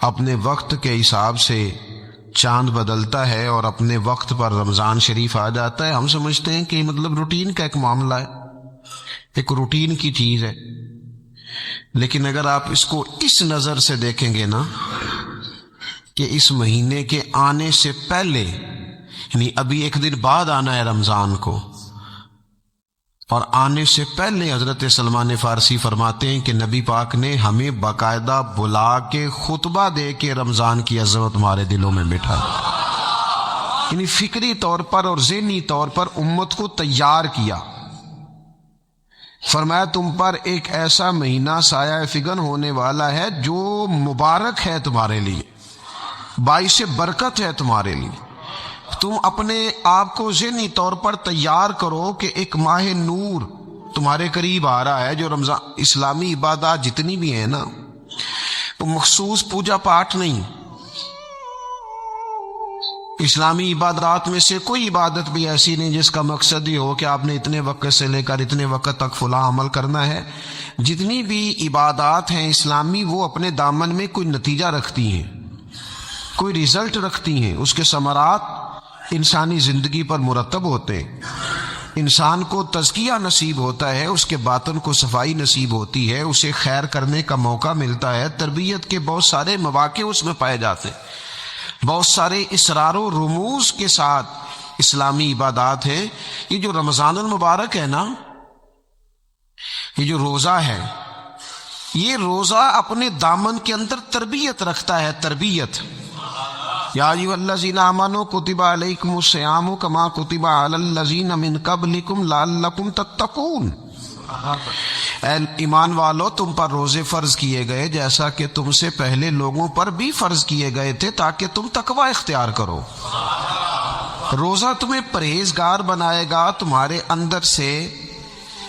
اپنے وقت کے حساب سے چاند بدلتا ہے اور اپنے وقت پر رمضان شریف آ جاتا ہے۔ ہم سمجھتے ہیں کہ یہ مطلب روٹین کا ایک معاملہ ہے، ایک روٹین کی چیز ہے۔ لیکن اگر آپ اس کو اس نظر سے دیکھیں گے نا کہ اس مہینے کے آنے سے پہلے، یعنی ابھی ایک دن بعد آنا ہے رمضان کو، اور آنے سے پہلے حضرت سلمان فارسی فرماتے ہیں کہ نبی پاک نے ہمیں باقاعدہ بلا کے خطبہ دے کے رمضان کی عظمت ہمارے دلوں میں بٹھا، یعنی فکری طور پر اور ذہنی طور پر امت کو تیار کیا۔ فرمایا تم پر ایک ایسا مہینہ سایہ فگن ہونے والا ہے جو مبارک ہے تمہارے لیے، باعث برکت ہے تمہارے لیے۔ تم اپنے آپ کو ذہنی طور پر تیار کرو کہ ایک ماہ نور تمہارے قریب آ رہا ہے۔ جو رمضان، اسلامی عبادات جتنی بھی ہیں نا، وہ مخصوص پوجا پاٹ نہیں، اسلامی عبادات میں سے کوئی عبادت بھی ایسی نہیں جس کا مقصد یہ ہو کہ آپ نے اتنے وقت سے لے کر اتنے وقت تک فلاں عمل کرنا ہے۔ جتنی بھی عبادات ہیں اسلامی، وہ اپنے دامن میں کوئی نتیجہ رکھتی ہیں، کوئی ریزلٹ رکھتی ہیں، اس کے ثمرات انسانی زندگی پر مرتب ہوتے ہیں۔ انسان کو تزکیہ نصیب ہوتا ہے، اس کے باطن کو صفائی نصیب ہوتی ہے، اسے خیر کرنے کا موقع ملتا ہے، تربیت کے بہت سارے مواقع اس میں پائے جاتے ہیں، بہت سارے اسرار و رموز کے ساتھ اسلامی عبادات ہیں۔ یہ جو رمضان المبارک ہے نا، یہ جو روزہ ہے، یہ روزہ اپنے دامن کے اندر تربیت رکھتا ہے، تربیت۔ یا ایھا الذین آمنوا کتب علیکم الصیام کما کتب علی الذین من قبلکم لعلکم تتقون۔ اے ایمان والو، تم پر روزے فرض کیے گئے جیسا کہ تم سے پہلے لوگوں پر بھی فرض کیے گئے تھے تاکہ تم تقوی اختیار کرو۔ روزہ تمہیں پرہیزگار بنائے گا، تمہارے اندر سے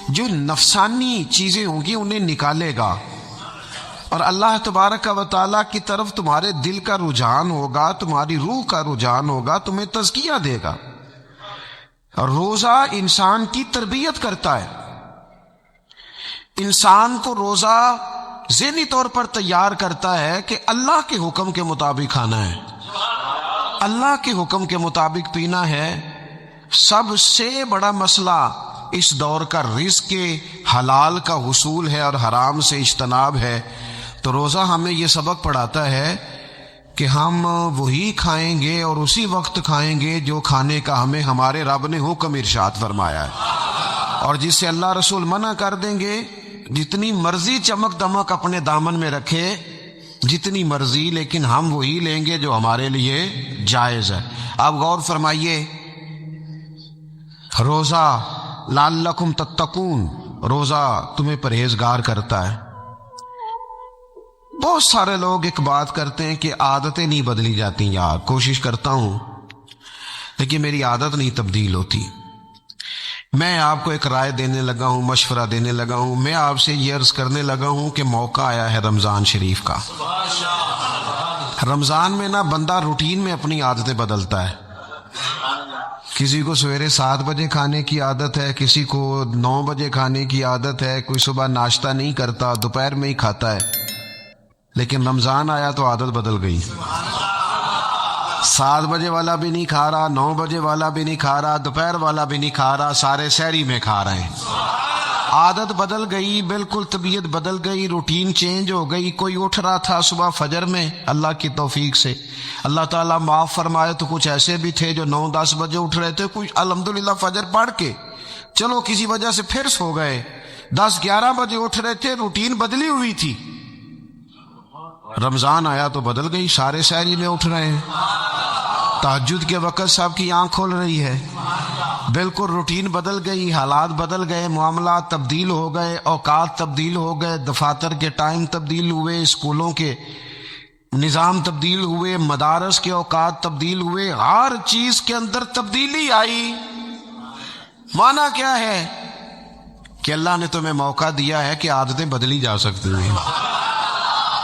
جو نفسانی چیزیں ہوں گی انہیں نکالے گا، اور اللہ تبارک و تعالیٰ کی طرف تمہارے دل کا رجحان ہوگا، تمہاری روح کا رجحان ہوگا، تمہیں تزکیہ دے گا۔ اور روزہ انسان کی تربیت کرتا ہے، انسان کو روزہ ذہنی طور پر تیار کرتا ہے کہ اللہ کے حکم کے مطابق کھانا ہے، اللہ کے حکم کے مطابق پینا ہے۔ سب سے بڑا مسئلہ اس دور کا رزق کے حلال کا حصول ہے اور حرام سے اجتناب ہے۔ تو روزہ ہمیں یہ سبق پڑھاتا ہے کہ ہم وہی کھائیں گے اور اسی وقت کھائیں گے جو کھانے کا ہمیں ہمارے رب نے حکم ارشاد فرمایا ہے، اور جس سے اللہ رسول منع کر دیں گے جتنی مرضی چمک دمک اپنے دامن میں رکھے، جتنی مرضی، لیکن ہم وہی لیں گے جو ہمارے لیے جائز ہے۔ آپ غور فرمائیے، روزہ لعلکم تتقون، روزہ تمہیں پرہیزگار کرتا ہے۔ بہت سارے لوگ ایک بات کرتے ہیں کہ عادتیں نہیں بدلی جاتی، یار کوشش کرتا ہوں لیکن میری عادت نہیں تبدیل ہوتی۔ میں آپ کو ایک رائے دینے لگا ہوں، مشورہ دینے لگا ہوں، میں آپ سے یہ عرض کرنے لگا ہوں کہ موقع آیا ہے رمضان شریف کا۔ رمضان میں نا بندہ روٹین میں اپنی عادتیں بدلتا ہے۔ کسی کو سویرے 7 بجے کھانے کی عادت ہے، کسی کو 9 بجے کھانے کی عادت ہے، کوئی صبح ناشتہ نہیں کرتا، دوپہر میں ہی کھاتا ہے۔ لیکن رمضان آیا تو عادت بدل گئی، 7 بجے والا بھی نہیں کھا رہا، 9 بجے والا بھی نہیں کھا رہا، دوپہر والا بھی نہیں کھا رہا، سارے سحری میں کھا رہے ہیں۔ عادت بدل گئی، بالکل طبیعت بدل گئی، روٹین چینج ہو گئی۔ کوئی اٹھ رہا تھا صبح فجر میں، اللہ کی توفیق سے اللہ تعالیٰ معاف فرمائے تو کچھ ایسے بھی تھے جو 9-10 بجے اٹھ رہے تھے، کچھ الحمدللہ فجر پڑھ کے چلو کسی وجہ سے پھر سو گئے، 10-11 بجے اٹھ رہے تھے، روٹین بدلی ہوئی تھی۔ رمضان آیا تو بدل گئی، سارے سحری میں اٹھ رہے ہیں، تہجد کے وقت سب کی آنکھ کھول رہی ہے، بالکل روٹین بدل گئی، حالات بدل گئے، معاملات تبدیل ہو گئے، اوقات تبدیل ہو گئے، دفاتر کے ٹائم تبدیل ہوئے، اسکولوں کے نظام تبدیل ہوئے، مدارس کے اوقات تبدیل ہوئے، ہر چیز کے اندر تبدیلی آئی۔ معنی کیا ہے کہ اللہ نے تمہیں موقع دیا ہے کہ عادتیں بدلی جا سکتی ہیں،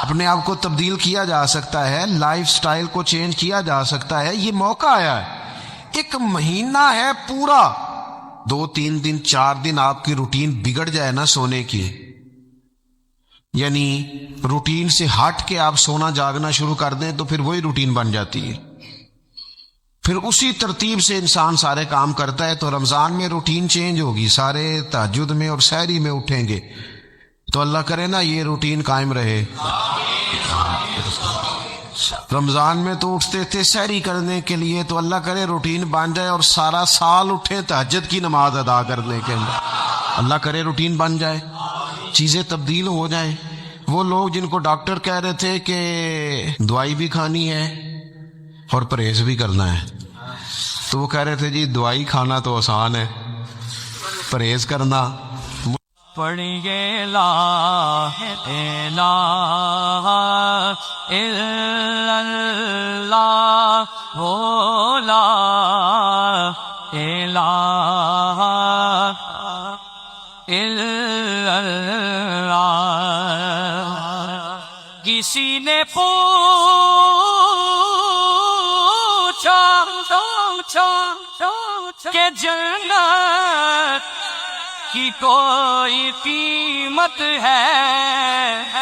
اپنے آپ کو تبدیل کیا جا سکتا ہے، لائف سٹائل کو چینج کیا جا سکتا ہے۔ یہ موقع آیا ہے، ایک مہینہ ہے پورا، 2-3 دن 4 دن آپ کی روٹین بگڑ جائے نا سونے کی، یعنی روٹین سے ہٹ کے آپ سونا جاگنا شروع کر دیں تو پھر وہی روٹین بن جاتی ہے، پھر اسی ترتیب سے انسان سارے کام کرتا ہے۔ تو رمضان میں روٹین چینج ہوگی، سارے تہجد میں اور سحری میں اٹھیں گے، تو اللہ کرے نا یہ روٹین قائم رہے۔ رمضان میں تو اٹھتے تھے سحری کرنے کے لیے، تو اللہ کرے روٹین بن جائے اور سارا سال اٹھے تہجد کی نماز ادا کرنے کے لیے، اللہ کرے روٹین بن جائے، چیزیں تبدیل ہو جائیں۔ وہ لوگ جن کو ڈاکٹر کہہ رہے تھے کہ دوائی بھی کھانی ہے اور پرہیز بھی کرنا ہے، تو وہ کہہ رہے تھے جی دوائی کھانا تو آسان ہے، پرہیز کرنا پڑھیے لا الہ الا اللہ ہو، لا الہ الا اللہ۔ کسی نے پوچھا کہ جنت کی کوئی قیمت ہے،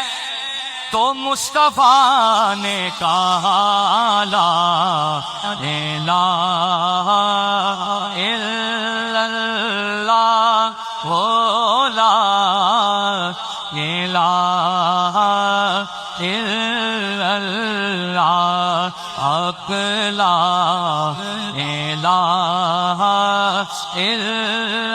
تو مصطفیٰ نے کہا لا الہ الا اللہ ہو، لا الہ الا اللہ، حق لا الہ الا